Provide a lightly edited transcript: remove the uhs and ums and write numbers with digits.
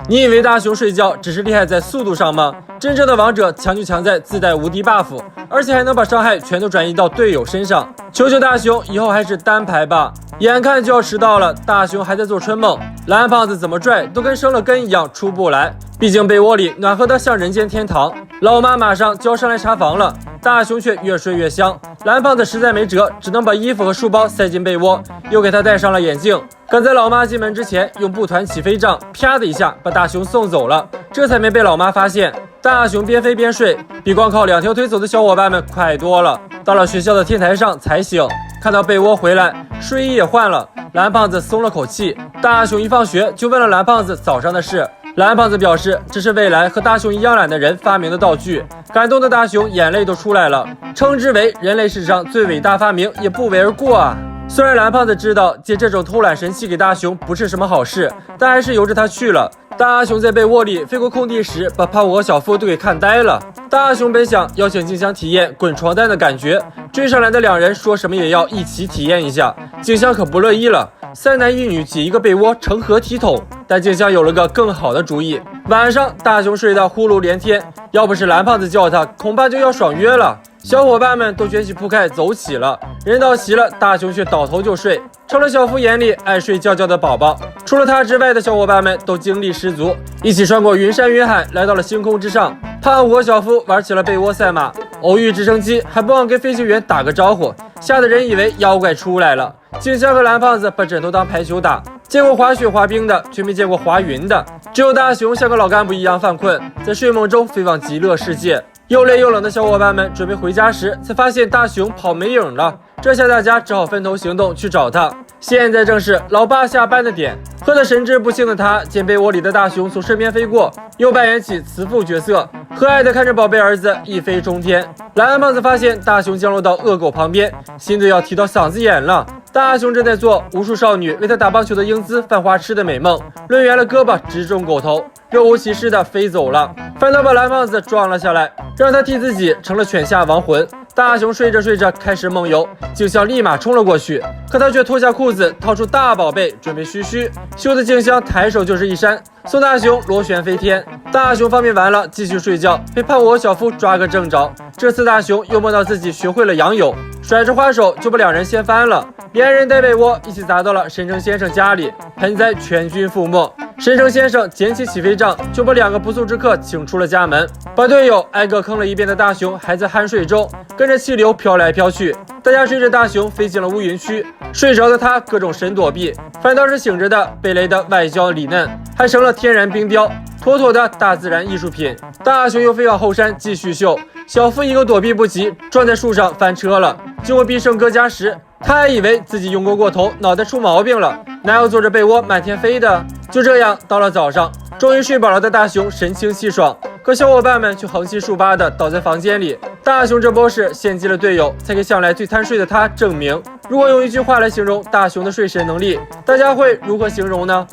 你以为大雄睡觉只是厉害在速度上吗？真正的王者强就强在自带无敌 buff， 而且还能把伤害全都转移到队友身上。求求大雄以后还是单排吧，眼看就要迟到了，大雄还在做春梦，蓝胖子怎么拽都跟生了根一样出不来。毕竟被窝里暖和的像人间天堂，老妈马上就要上来查房了，大雄却越睡越香。蓝胖子实在没辙，只能把衣服和书包塞进被窝，又给他戴上了眼镜。赶在老妈进门之前，用布团起飞杖，啪的一下把大雄送走了，这才没被老妈发现。大雄边飞边睡，比光靠2条腿走的小伙伴们快多了。到了学校的天台上才醒，看到被窝回来，睡衣也换了，蓝胖子松了口气。大雄一放学就问了蓝胖子早上的事，蓝胖子表示这是未来和大雄一样懒的人发明的道具，感动的大雄眼泪都出来了，称之为人类史上最伟大发明也不为而过啊。虽然蓝胖子知道借这种偷懒神器给大雄不是什么好事，但还是由着他去了。大雄在被窝里飞过空地时，把胖虎和小夫都给看呆了。大雄本想邀请静香体验滚床单的感觉，追上来的两人说什么也要一起体验一下，静香可不乐意了。3男1女挤一个被窝，成何体统？但静香有了个更好的主意。晚上，大雄睡得呼噜连天，要不是蓝胖子叫他，恐怕就要爽约了。小伙伴们都卷起铺盖走起了，人到齐了，大雄却倒头就睡，成了小夫眼里爱睡觉觉的宝宝。除了他之外的小伙伴们都精力十足，一起穿过云山云海，来到了星空之上。胖虎和小夫玩起了被窝赛马，偶遇直升机还不忘跟飞行员打个招呼，吓得人以为妖怪出来了。静香和蓝胖子把枕头当排球打，见过滑雪滑冰的，却没见过滑云的。只有大雄像个老干部一样犯困，在睡梦中飞往极乐世界。又累又冷的小伙伴们准备回家时，才发现大雄跑没影了。这下大家只好分头行动去找他。现在正是老爸下班的点，喝得神志不清的他见被窝里的大雄从身边飞过，又扮演起慈父角色，和蔼地看着宝贝儿子一飞冲天。蓝胖子发现大雄降落到恶狗旁边，心都要提到嗓子眼了。大雄正在做无数少女为他打棒球的英姿犯花痴的美梦，抡圆了胳膊直中狗头，若无其事的飞走了，反倒把蓝胖子撞了下来，让他替自己成了犬下亡魂。大雄睡着睡着开始梦游，静香立马冲了过去，可他却脱下裤子掏出大宝贝准备嘘嘘，羞得静香抬手就是一扇，送大雄螺旋飞天。大雄方面完了继续睡觉，被胖虎和小夫抓个正着。这次大雄又梦到自己学会了仰泳，甩着花手就把两人掀翻了，连人带被窝一起砸到了神城先生家里，盆栽全军覆没。神城先生捡起起飞杖，就把2个不速之客请出了家门，把队友挨个坑了一遍的大雄还在酣睡中，跟着气流飘来飘去。大家追着大雄飞进了乌云区，睡着的他各种神躲避，反倒是醒着的被雷的外焦里嫩，还成了天然冰雕，妥妥的大自然艺术品。大雄又飞往后山继续秀，小夫一个躲避不及，撞在树上翻车了。经过必胜哥家时，他还以为自己用功过头，脑袋出毛病了，哪有坐着被窝满天飞的。就这样到了早上，终于睡饱了的大雄神清气爽，可小伙伴们却横七竖八的倒在房间里。大雄这波是献祭了队友，才给向来最贪睡的他证明。如果用一句话来形容大雄的睡神能力，大家会如何形容呢？